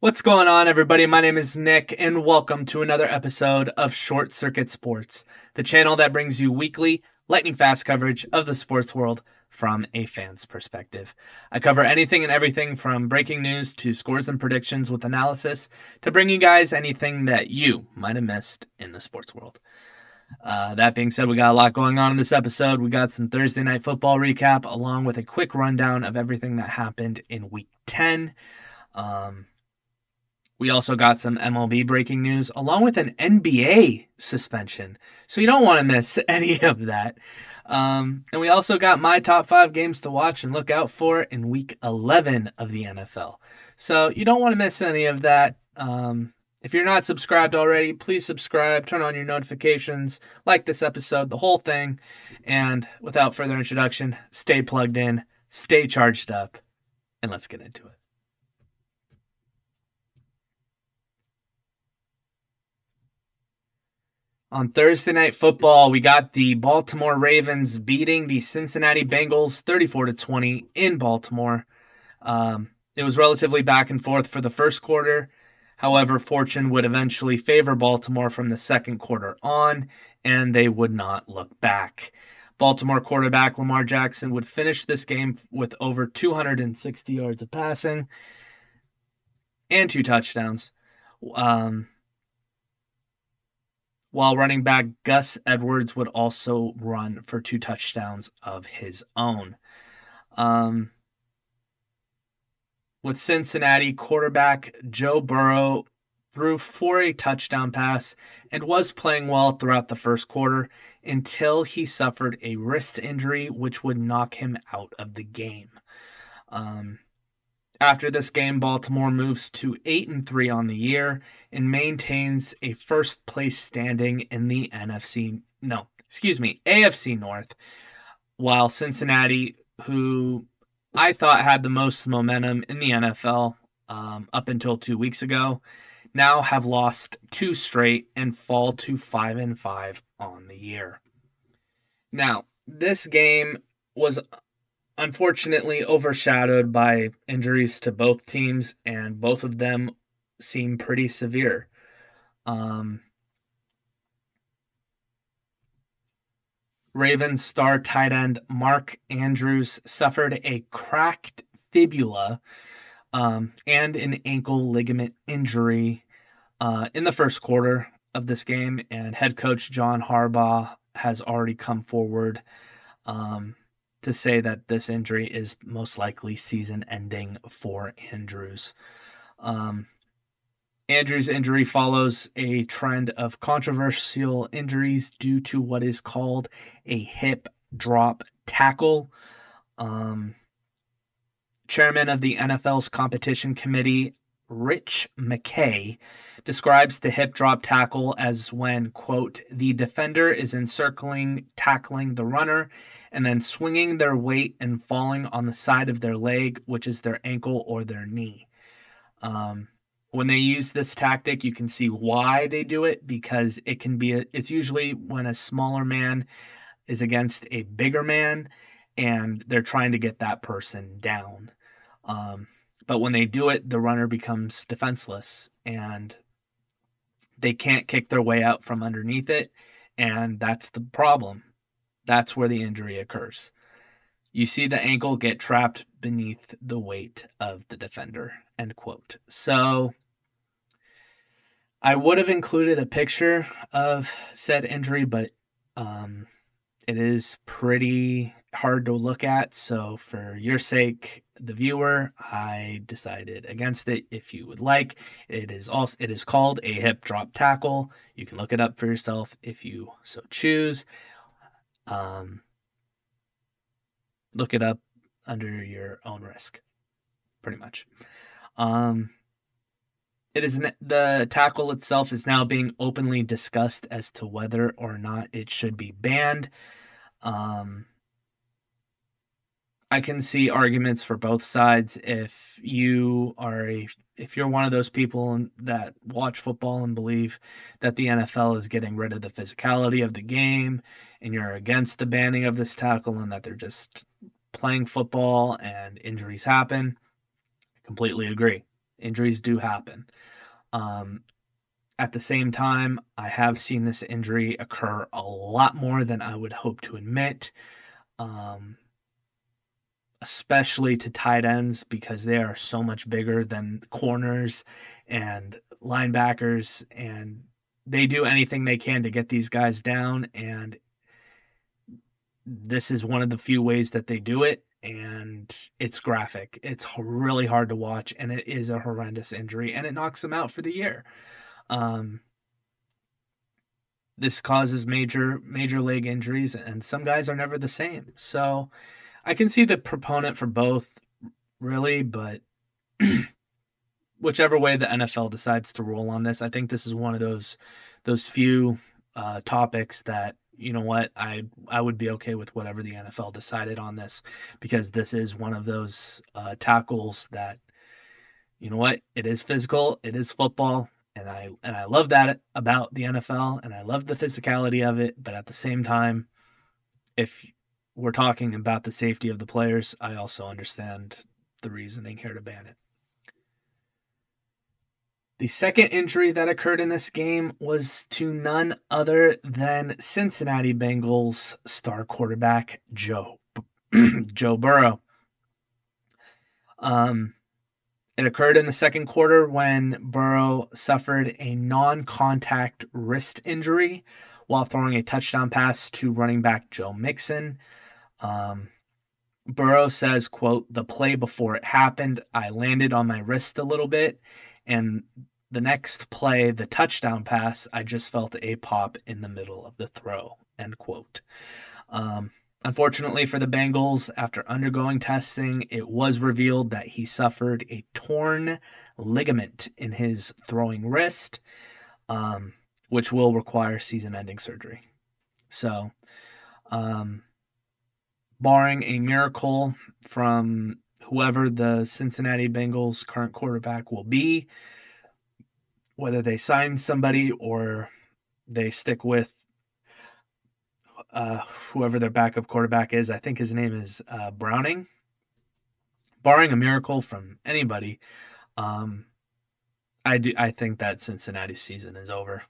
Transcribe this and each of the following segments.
What's going on, everybody? My name is Nick, and welcome to another episode of Short Circuit Sports, the channel that brings you weekly, lightning fast coverage of the sports world from a fan's perspective. I cover anything and everything from breaking news to scores and predictions with analysis to bring you guys anything that you might have missed in the sports world. That being said, we got a lot going on in this episode. We got some Thursday night football recap, along with a quick rundown of everything that happened in Week 10. We also got some MLB breaking news along with an NBA suspension. So you don't want to miss any of that. And we also got my top 5 games to watch and look out for in week 11 of the NFL. So you don't want to miss any of that. If you're not subscribed already, please subscribe, turn on your notifications, like this episode, the whole thing. And without further introduction, stay plugged in, stay charged up, and let's get into it. On Thursday Night Football, we got the Baltimore Ravens beating the Cincinnati Bengals 34-20 in Baltimore. It was relatively back and forth for the first quarter. However, fortune would eventually favor Baltimore from the second quarter on, and they would not look back. Baltimore quarterback Lamar Jackson would finish this game with over 260 yards of passing and 2 touchdowns. While running back Gus Edwards would also run for 2 touchdowns of his own. With Cincinnati, quarterback Joe Burrow threw for a touchdown pass and was playing well throughout the first quarter until he suffered a wrist injury, which would knock him out of the game. After this game, Baltimore moves to 8-3 on the year and maintains a first place standing in the AFC North, while Cincinnati, who I thought had the most momentum in the NFL up until 2 weeks ago, now have lost 2 straight and fall to 5-5 on the year. Now, this game was unfortunately overshadowed by injuries to both teams, and both of them seem pretty severe. Ravens star tight end Mark Andrews suffered a cracked fibula and an ankle ligament injury in the first quarter of this game, and head coach John Harbaugh has already come forward to say that this injury is most likely season-ending for Andrews. Andrews' injury follows a trend of controversial injuries due to what is called a hip drop tackle. Chairman of the NFL's competition committee, Rich McKay, describes the hip drop tackle as when, quote, the defender is encircling, tackling the runner, and then swinging their weight and falling on the side of their leg, which is their ankle or their knee. When they use this tactic, you can see why they do it, because it's usually when a smaller man is against a bigger man and they're trying to get that person down. But when they do it, the runner becomes defenseless and they can't kick their way out from underneath it, and that's the problem. That's where the injury occurs. You see the ankle get trapped beneath the weight of the defender, end quote. So I would have included a picture of said injury, but it is pretty hard to look at. So for your sake, the viewer, I decided against it. If you would like, it is called a hip drop tackle. You can look it up for yourself if you so choose. Look it up under your own risk, pretty much. The tackle itself is now being openly discussed as to whether or not it should be banned. I can see arguments for both sides. If you're one of those people that watch football and believe that the NFL is getting rid of the physicality of the game, and you're against the banning of this tackle and that they're just playing football and injuries happen, I completely agree. Injuries do happen. At the same time, I have seen this injury occur a lot more than I would hope to admit, especially to tight ends because they are so much bigger than corners and linebackers, and they do anything they can to get these guys down, and this is one of the few ways that they do it, and it's graphic. It's really hard to watch, and it is a horrendous injury, and it knocks them out for the year. This causes major leg injuries, and some guys are never the same. So I can see the proponent for both, really, but whichever way the NFL decides to roll on this, I think this is one of those few topics that, you know what, I would be okay with whatever the NFL decided on this, because this is one of those tackles that, you know what, it is physical, it is football, and I love that about the NFL, and I love the physicality of it, but at the same time, if we're talking about the safety of the players, I also understand the reasoning here to ban it. The second injury that occurred in this game was to none other than Cincinnati Bengals star quarterback Joe Burrow. It occurred in the second quarter when Burrow suffered a non-contact wrist injury while throwing a touchdown pass to running back Joe Mixon. Burrow says, quote, "The play before it happened, I landed on my wrist a little bit, and the next play, the touchdown pass, I just felt a pop in the middle of the throw," end quote. Unfortunately for the Bengals, after undergoing testing, it was revealed that he suffered a torn ligament in his throwing wrist, which will require season-ending surgery. So, barring a miracle from whoever the Cincinnati Bengals current quarterback will be, whether they sign somebody or they stick with whoever their backup quarterback is, I think his name is Browning. Barring a miracle from anybody, I think that Cincinnati season is over.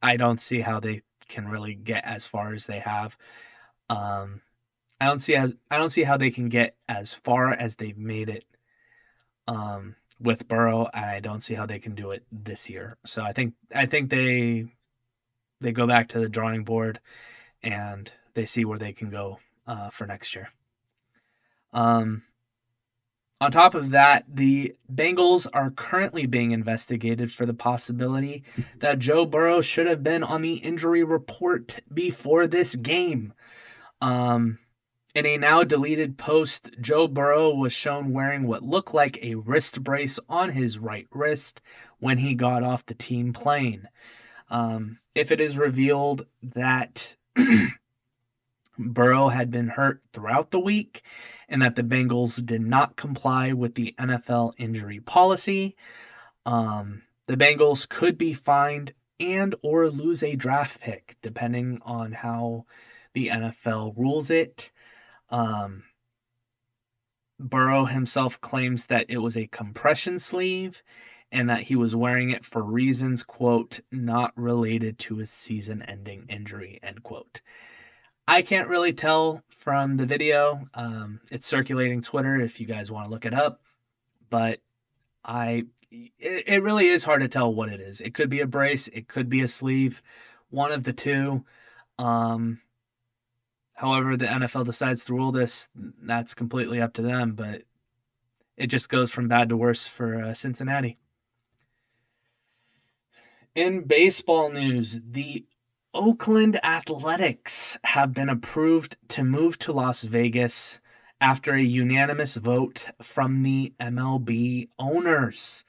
I don't see how they can really get as far as they have. I don't see how they can get as far as they've made it with Burrow, and I don't see how they can do it this year. So I think they go back to the drawing board and they see where they can go for next year. On top of that, the Bengals are currently being investigated for the possibility that Joe Burrow should have been on the injury report before this game. In a now deleted post, Joe Burrow was shown wearing what looked like a wrist brace on his right wrist when he got off the team plane. If it is revealed that Burrow had been hurt throughout the week and that the Bengals did not comply with the NFL injury policy, the Bengals could be fined and or lose a draft pick, depending on how the NFL rules it. Burrow himself claims that it was a compression sleeve and that he was wearing it for reasons, quote, not related to his season-ending injury, end quote. I can't really tell from the video. It's circulating Twitter if you guys want to look it up, but it really is hard to tell what it is. It could be a brace, it could be a sleeve, one of the two. However the NFL decides to rule this, that's completely up to them, but it just goes from bad to worse for Cincinnati. In baseball news, the Oakland Athletics have been approved to move to Las Vegas after a unanimous vote from the MLB owners.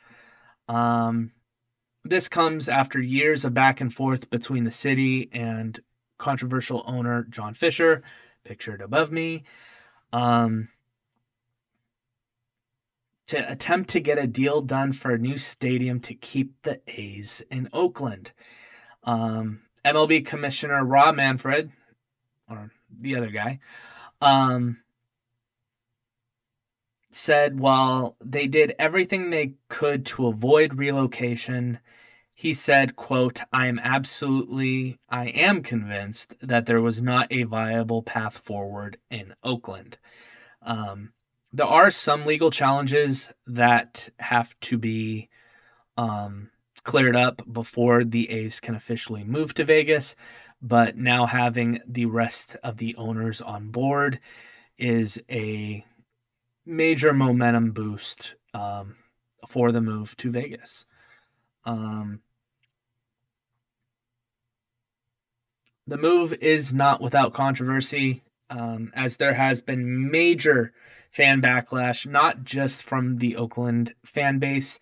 This comes after years of back and forth between the city and controversial owner John Fisher, pictured above me, to attempt to get a deal done for a new stadium to keep the A's in Oakland. MLB Commissioner Rob Manfred, or the other guy, said while they did everything they could to avoid relocation, he said, quote, I am convinced that there was not a viable path forward in Oakland. Um, there are some legal challenges that have to be um, cleared up before the A's can officially move to Vegas, but now having the rest of the owners on board is a major momentum boost for the move to Vegas. Um, the move is not without controversy, as there has been major fan backlash, not just from the Oakland fan base,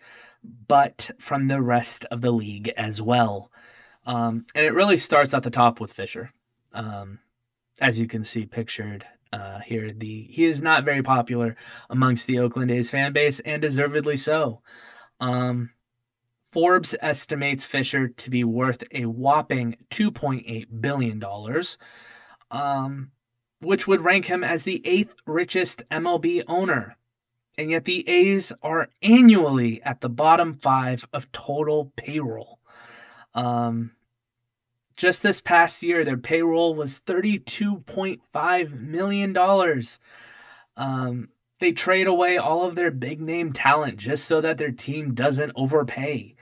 but from the rest of the league as well. And it really starts at the top with Fisher. Um, as you can see pictured here, he is not very popular amongst the Oakland A's fan base, and deservedly so. Um, Forbes estimates Fisher to be worth a whopping $2.8 billion, which would rank him as the eighth richest MLB owner. And yet the A's are annually at the bottom five of total payroll. Um, just this past year, their payroll was $32.5 million. They trade away all of their big name talent just so that their team doesn't overpay.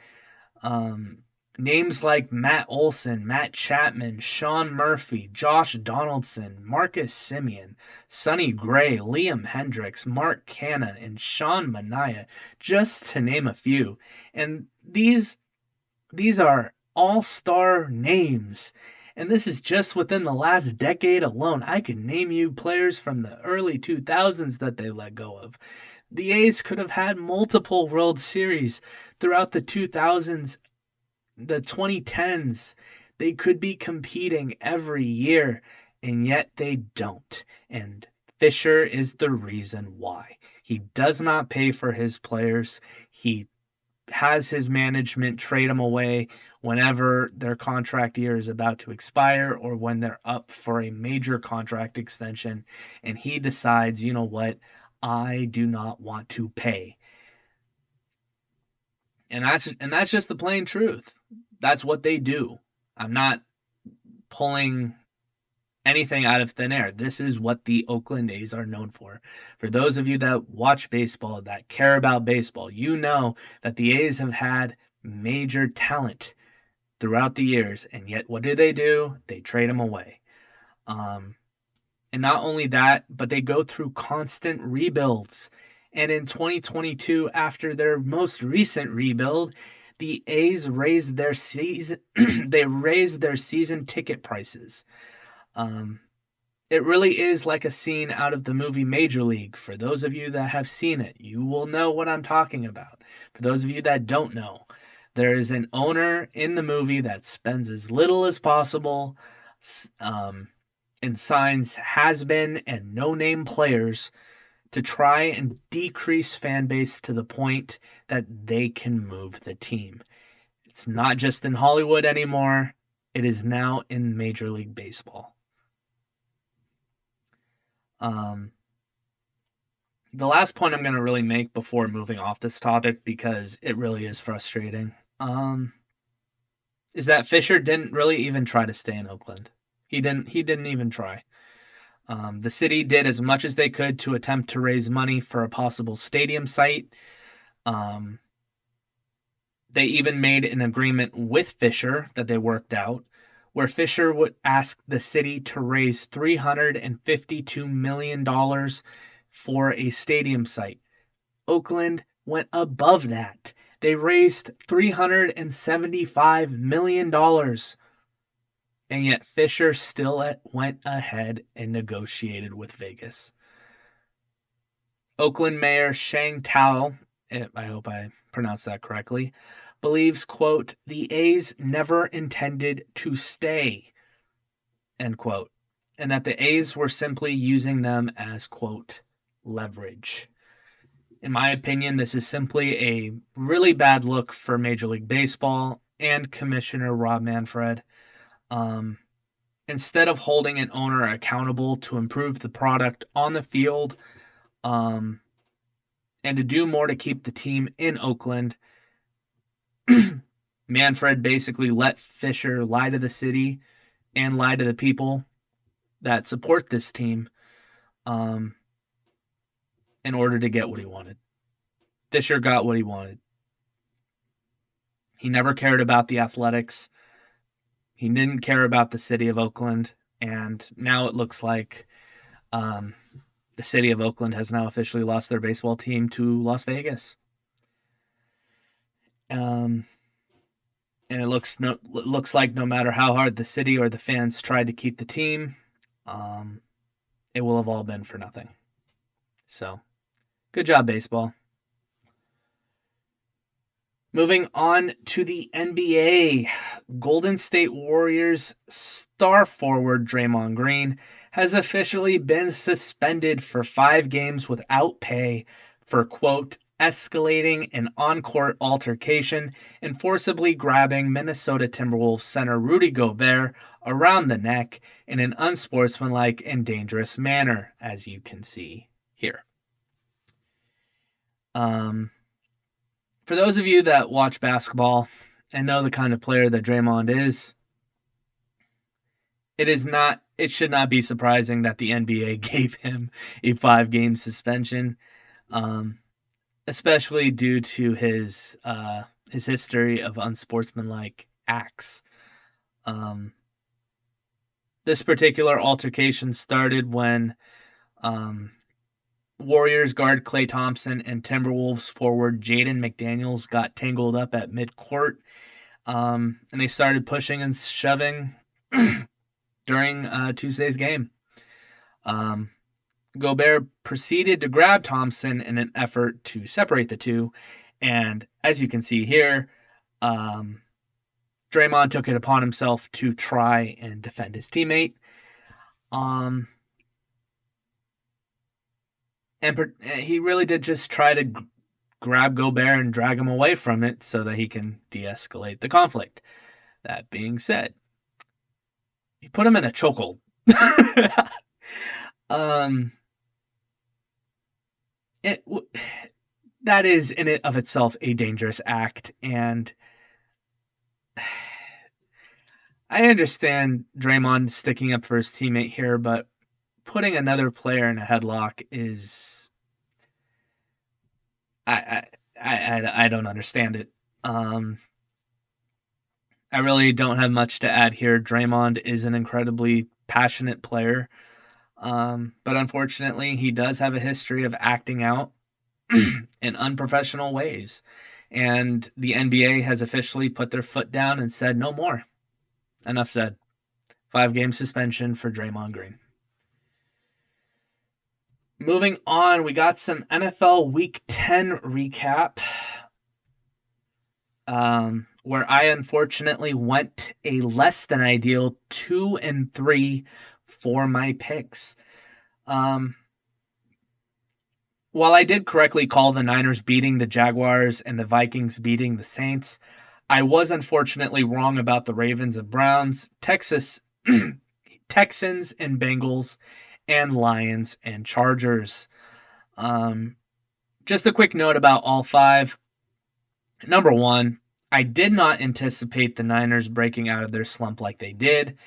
Um, Names like Matt Olson, Matt Chapman, Sean Murphy, Josh Donaldson, Marcus Semien, Sonny Gray, Liam Hendricks, Mark Canha, and Sean Manaea, just to name a few. And these are all-star names. And this is just within the last decade alone. I could name you players from the early 2000s that they let go of. The A's could have had multiple World Series throughout the 2000s, the 2010s. They could be competing every year, and yet they don't. And Fisher is the reason why. He does not pay for his players. He has his management trade them away whenever their contract year is about to expire or when they're up for a major contract extension, and he decides, you know what, I do not want to pay. And that's just the plain truth. That's what they do. I'm not pulling anything out of thin air. This is what the Oakland A's are known for. For those of you that watch baseball, that care about baseball, you know that the A's have had major talent throughout the years, and yet what do? They trade them away. And not only that, but they go through constant rebuilds. And in 2022, after their most recent rebuild, the A's raised their season they raised their season ticket prices. It really is like a scene out of the movie Major League. For those of you that have seen it, you will know what I'm talking about. For those of you that don't know, there is an owner in the movie that spends as little as possible and signs has-been and no-name players to try and decrease fan base to the point that they can move the team. It's not just in Hollywood anymore. It is now in Major League Baseball. The last point I'm going to really make before moving off this topic, because it really is frustrating, is that Fisher didn't really even try to stay in Oakland. He didn't even try. The city did as much as they could to attempt to raise money for a possible stadium site. They even made an agreement with Fisher that they worked out, where Fisher would ask the city to raise $352 million for a stadium site. Oakland went above that. They raised $375 million. And yet Fisher still went ahead and negotiated with Vegas. Oakland Mayor Shang Tao, I hope I pronounced that correctly, believes, quote, the A's never intended to stay, end quote, and that the A's were simply using them as, quote, leverage. In my opinion, this is simply a really bad look for Major League Baseball and Commissioner Rob Manfred. Instead of holding an owner accountable to improve the product on the field, and to do more to keep the team in Oakland. Manfred basically let Fisher lie to the city and lie to the people that support this team um, in order to get what he wanted. Fisher got what he wanted. He never cared about the Athletics. He didn't care about the city of Oakland. And now it looks like um, the city of Oakland has now officially lost their baseball team to Las Vegas. And it looks like no matter how hard the city or the fans tried to keep the team, it will have all been for nothing. So, good job, baseball. Moving on to the NBA, Golden State Warriors star forward Draymond Green has officially been suspended for 5 games without pay for, quote, escalating an on-court altercation and forcibly grabbing Minnesota Timberwolves center Rudy Gobert around the neck in an unsportsmanlike and dangerous manner, as you can see here. For those of you that watch basketball and know the kind of player that Draymond is, it should not be surprising that the NBA gave him a 5-game suspension, especially due to his history of unsportsmanlike acts. This particular altercation started when Warriors guard Klay Thompson and Timberwolves forward Jaden McDaniels got tangled up at midcourt, and they started pushing and shoving during Tuesday's game. Gobert proceeded to grab Thompson in an effort to separate the two, and as you can see here, Draymond took it upon himself to try and defend his teammate. And he really did just try to grab Gobert and drag him away from it so that he can de-escalate the conflict. That being said, he put him in a chokehold. That is in and of itself a dangerous act, and I understand Draymond sticking up for his teammate here, but putting another player in a headlock is I don't understand it. I really don't have much to add here. Draymond is an incredibly passionate player, but unfortunately, he does have a history of acting out in unprofessional ways, and the NBA has officially put their foot down and said no more. Enough said. 5-game suspension for Draymond Green. Moving on, we got some NFL Week 10 recap, where I unfortunately went a less than ideal 2-3 for my picks. While I did correctly call the Niners beating the Jaguars and the Vikings beating the Saints, I was unfortunately wrong about the Ravens and Browns, Texans and Bengals, and Lions and Chargers. Just a quick note about all 5. Number 1, I did not anticipate the Niners breaking out of their slump like they did.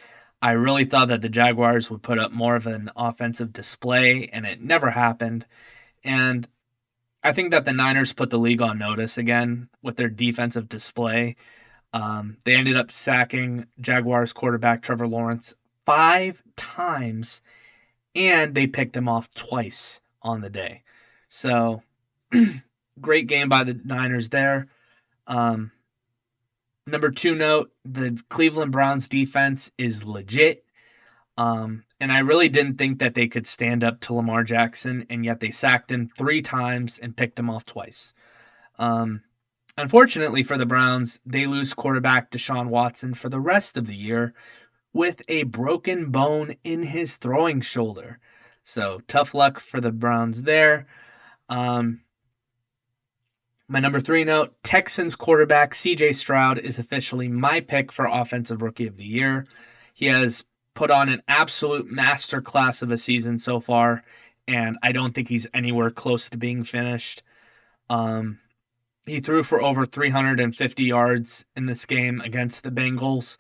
I really thought that the Jaguars would put up more of an offensive display, and it never happened. And I think that the Niners put the league on notice again with their defensive display. They ended up sacking Jaguars quarterback Trevor Lawrence 5 times, and they picked him off twice on the day. So, great game by the Niners there. Number 2 note, the Cleveland Browns defense is legit. And I really didn't think that they could stand up to Lamar Jackson, and yet they sacked him 3 times and picked him off twice. Unfortunately for the Browns, they lose quarterback Deshaun Watson for the rest of the year with a broken bone in his throwing shoulder. So tough luck for the Browns there. My number 3 note, Texans quarterback CJ Stroud is officially my pick for Offensive Rookie of the Year. He has put on an absolute masterclass of a season so far, and I don't think he's anywhere close to being finished. Um, he threw for over 350 yards in this game against the Bengals,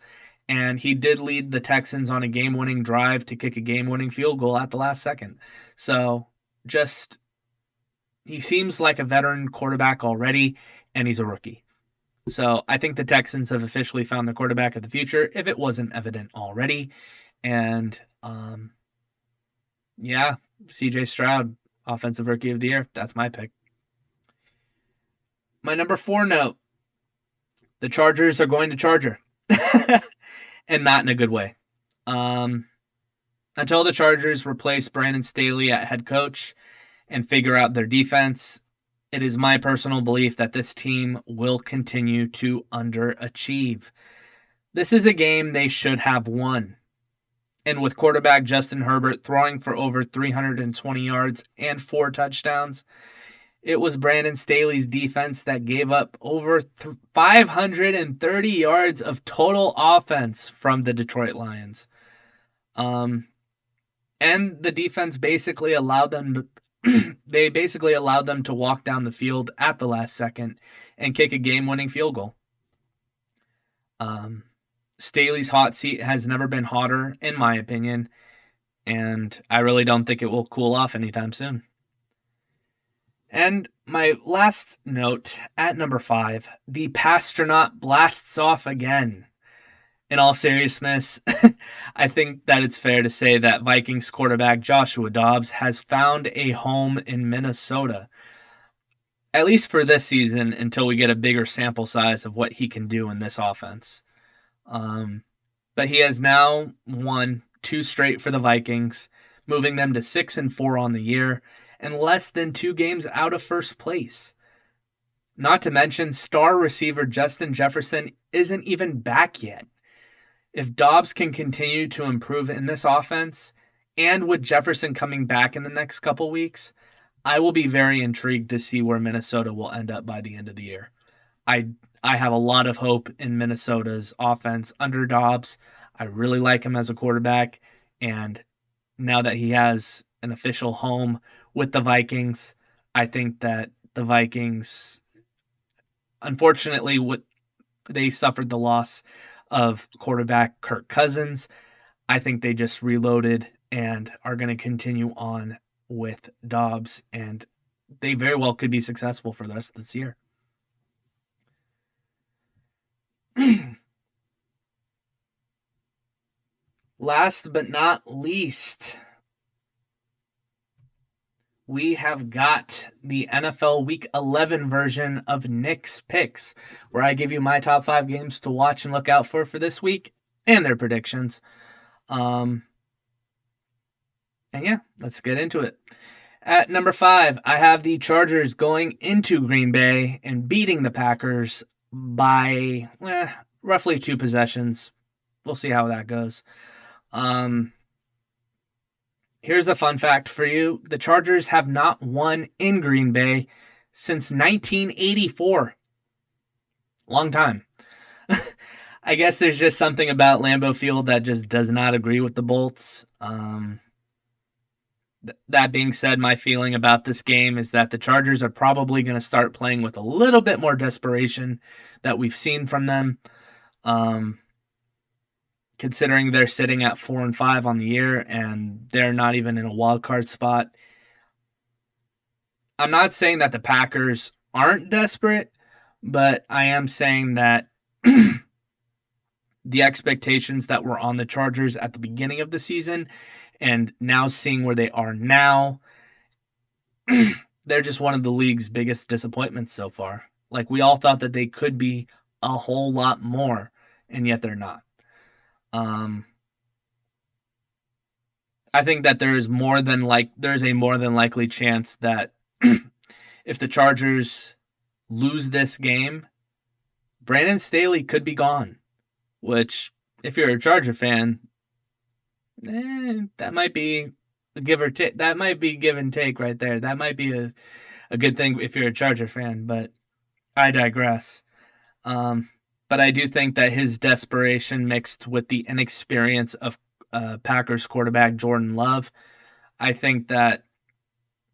and he did lead the Texans on a game-winning drive to kick a game-winning field goal at the last second. So just he seems like a veteran quarterback already, and he's a rookie. So I think the Texans have officially found the quarterback of the future, if it wasn't evident already. And yeah, CJ Stroud, Offensive Rookie of the Year. That's my pick. My number 4 note: the Chargers are going to Charger, and not in a good way. Until the Chargers replace Brandon Staley at head coach and figure out their defense, it is my personal belief that this team will continue to underachieve. This is a game they should have won. And with quarterback Justin Herbert throwing for over 320 yards and 4 touchdowns, it was Brandon Staley's defense that gave up over 530 yards of total offense from the Detroit Lions. And the defense basically allowed them to walk down the field at the last second and kick a game-winning field goal. Staley's hot seat has never been hotter, in my opinion, and I really don't think it will cool off anytime soon. And my last note, at number 5, the Pastronaut blasts off again. In all seriousness, I think that it's fair to say that Vikings quarterback Joshua Dobbs has found a home in Minnesota, at least for this season, until we get a bigger sample size of what he can do in this offense. But he has now won 2 straight for the Vikings, moving them to 6-4 on the year, and less than 2 games out of first place. Not to mention, star receiver Justin Jefferson isn't even back yet. If Dobbs can continue to improve in this offense, and with Jefferson coming back in the next couple weeks, I will be very intrigued to see where Minnesota will end up by the end of the year. I have a lot of hope in Minnesota's offense under Dobbs. I really like him as a quarterback, and now that he has an official home with the Vikings, I think that the Vikings, unfortunately, they suffered the loss of quarterback Kirk Cousins. I think they just reloaded and are going to continue on with Dobbs, and they very well could be successful for the rest of this year. Last but not least, we have got the NFL Week 11 version of Nick's Picks, where I give you my top 5 games to watch and look out for this week and their predictions. And yeah, let's get into it. At number 5, I have the Chargers going into Green Bay and beating the Packers by roughly 2 possessions. We'll see how that goes. Here's a fun fact for you. The Chargers have not won in Green Bay since 1984. Long time. I guess there's just something about Lambeau Field that just does not agree with the Bolts. That being said, my feeling about this game is that the Chargers are probably going to start playing with a little bit more desperation that we've seen from them. Considering they're sitting at 4-5 on the year and they're not even in a wild card spot. I'm not saying that the Packers aren't desperate, but I am saying that the expectations that were on the Chargers at the beginning of the season and now seeing where they are now, they're just one of the league's biggest disappointments so far. Like, we all thought that they could be a whole lot more, and yet they're not. I think that there's a more than likely chance that if the Chargers lose this game, Brandon Staley could be gone. Which, if you're a Charger fan, that might be a give or take. That might be give and take right there. That might be a good thing if you're a Charger fan. But I digress. But I do think that his desperation mixed with the inexperience of Packers quarterback Jordan Love, I think that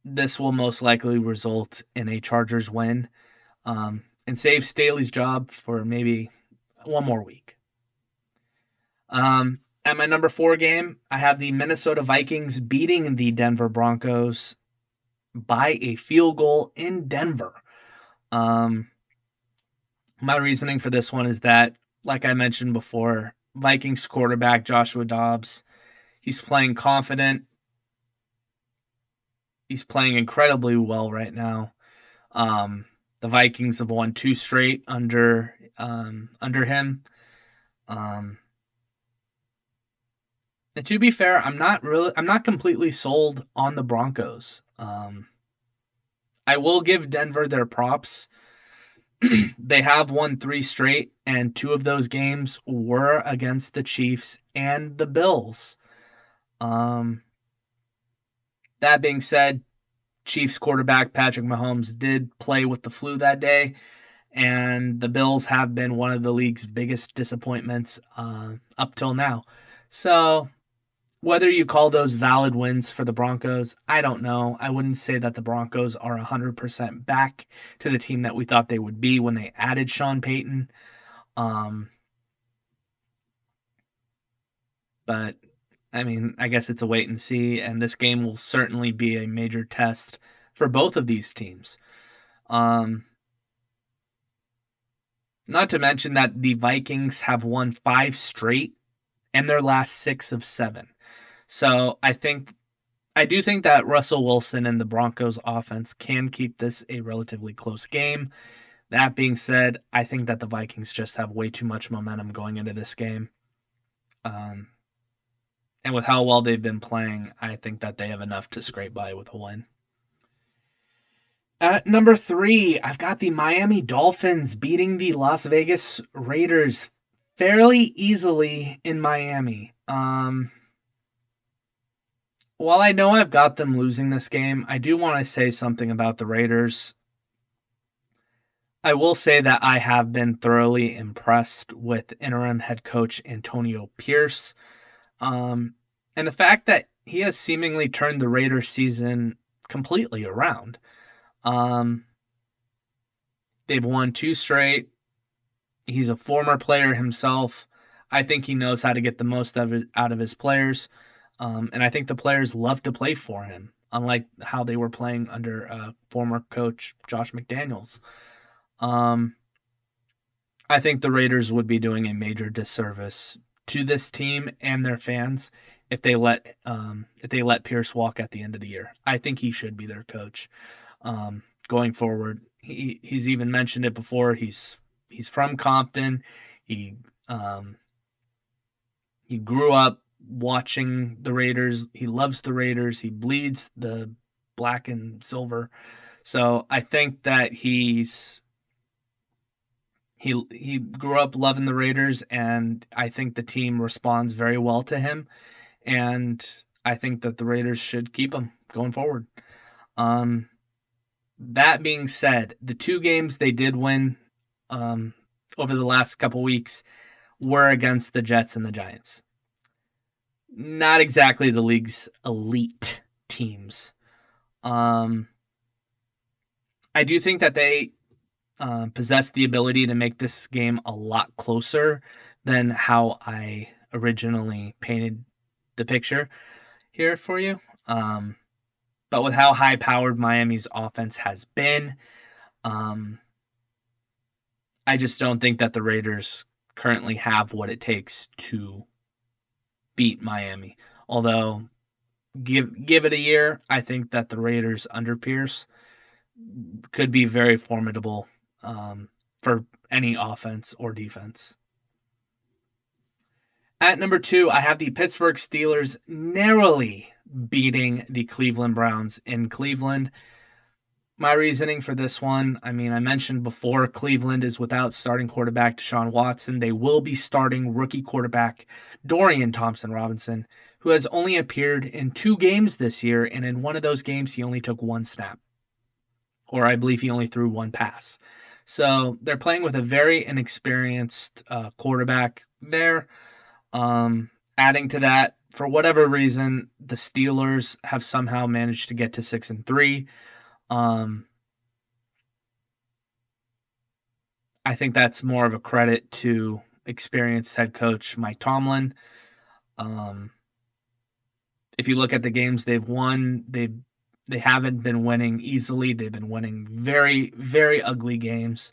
this will most likely result in a Chargers win, and save Staley's job for maybe one more week. At my number 4 game, I have the Minnesota Vikings beating the Denver Broncos by a field goal in Denver. My reasoning for this one is that, like I mentioned before, Vikings quarterback Joshua Dobbs, he's playing confident. He's playing incredibly well right now. The Vikings have won 2 straight under him. And to be fair, I'm not completely sold on the Broncos. I will give Denver their props. They have won 3 straight, and 2 of those games were against the Chiefs and the Bills. That being said, Chiefs quarterback Patrick Mahomes did play with the flu that day, and the Bills have been one of the league's biggest disappointments up till now. So whether you call those valid wins for the Broncos, I don't know. I wouldn't say that the Broncos are 100% back to the team that we thought they would be when they added Sean Payton. But, I mean, I guess it's a wait and see, and this game will certainly be a major test for both of these teams. Not to mention that the Vikings have won 5 straight and their last 6 of 7. So I do think that Russell Wilson and the Broncos offense can keep this a relatively close game. That being said, I think that the Vikings just have way too much momentum going into this game. And with how well they've been playing, I think that they have enough to scrape by with a win. At number 3, I've got the Miami Dolphins beating the Las Vegas Raiders fairly easily in Miami. While I know I've got them losing this game, I do want to say something about the Raiders. I will say that I have been thoroughly impressed with interim head coach Antonio Pierce. And the fact that he has seemingly turned the Raiders season completely around. They've won 2 straight. He's a former player himself. I think he knows how to get the most out of his players. And I think the players love to play for him, unlike how they were playing under former coach Josh McDaniels. I think the Raiders would be doing a major disservice to this team and their fans if they let Pierce walk at the end of the year. I think he should be their coach going forward. He's even mentioned it before. He's from Compton. He grew up watching the Raiders. He loves the Raiders. He bleeds the black and silver. So I think that he grew up loving the Raiders, and I think the team responds very well to him. And I think that the Raiders should keep him going forward. That being said, the 2 games they did win over the last couple weeks were against the Jets and the Giants. Not exactly the league's elite teams. I do think that they possess the ability to make this game a lot closer than how I originally painted the picture here for you. But with how high-powered Miami's offense has been, I just don't think that the Raiders currently have what it takes to beat Miami. Although, give it a year, I think that the Raiders under Pierce could be very formidable for any offense or defense. At number 2, I have the Pittsburgh Steelers narrowly beating the Cleveland Browns in Cleveland. My reasoning for this one, I mentioned before, Cleveland is without starting quarterback Deshaun Watson. They will be starting rookie quarterback Dorian Thompson-Robinson, who has only appeared in 2 games this year, and in one of those games he only took 1 snap. Or I believe he only threw 1 pass. So they're playing with a very inexperienced quarterback there. Adding to that, For whatever reason, the Steelers have somehow managed to get to 6-3. Um, I think that's more of a credit to experienced head coach Mike Tomlin. Um, if you look at the games they've won, they haven't been winning easily. They've been winning very, very ugly games,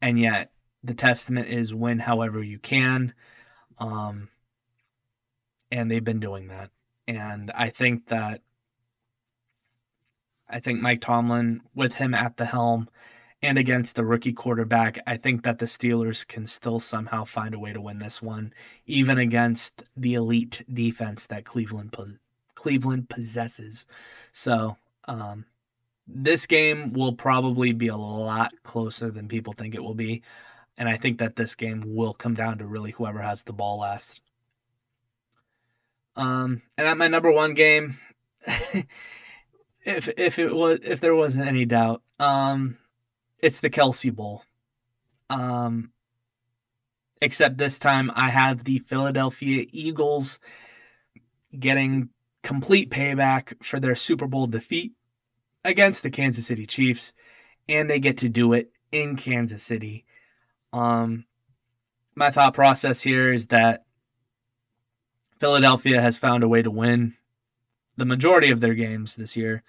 and yet the testament is win however you can. Um, and they've been doing that. And I think Mike Tomlin, with him at the helm and against the rookie quarterback, I think that the Steelers can still somehow find a way to win this one, even against the elite defense that Cleveland possesses. So this game will probably be a lot closer than people think it will be, and I think that this game will come down to really whoever has the ball last. And at my number one game, if there wasn't any doubt, it's the Kelsey Bowl. Except this time I have the Philadelphia Eagles getting complete payback for their Super Bowl defeat against the Kansas City Chiefs, and they get to do it in Kansas City. My thought process here is that Philadelphia has found a way to win the majority of their games this year.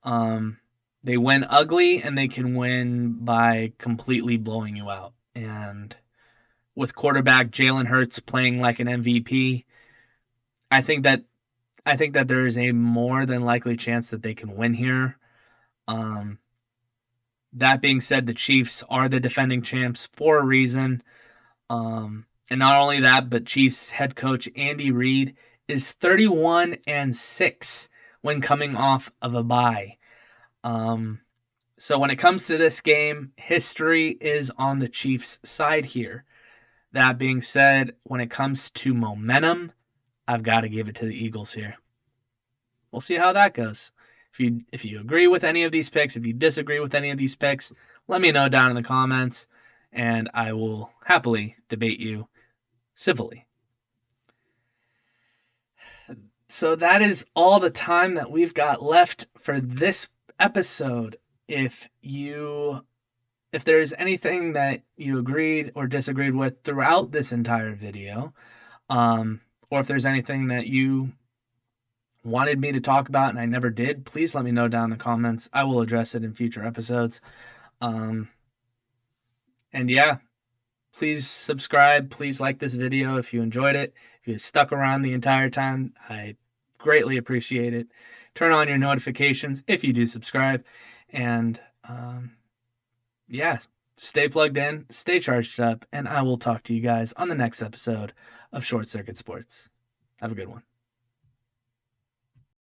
They win ugly, and they can win by completely blowing you out. And with quarterback Jalen Hurts playing like an MVP, I think that there is a more than likely chance that they can win here. That being said, the Chiefs are the defending champs for a reason. And not only that, but Chiefs head coach Andy Reid is 31-6 when coming off of a bye. So when it comes to this game, history is on the Chiefs' side here. That being said, when it comes to momentum, I've got to give it to the Eagles here. We'll see how that goes. If you agree with any of these picks, if you disagree with any of these picks, let me know down in the comments, and I will happily debate you civilly. So that is all the time that we've got left for this episode. If there's anything that you agreed or disagreed with throughout this entire video, or if there's anything that you wanted me to talk about and I never did, please let me know down in the comments. I will address it in future episodes. And yeah, please subscribe. Please like this video if you enjoyed it. If you stuck around the entire time, I greatly appreciate it. Turn on your notifications if you do subscribe. And yeah, stay plugged in, stay charged up, and I will talk to you guys on the next episode of Short Circuit Sports. Have a good one.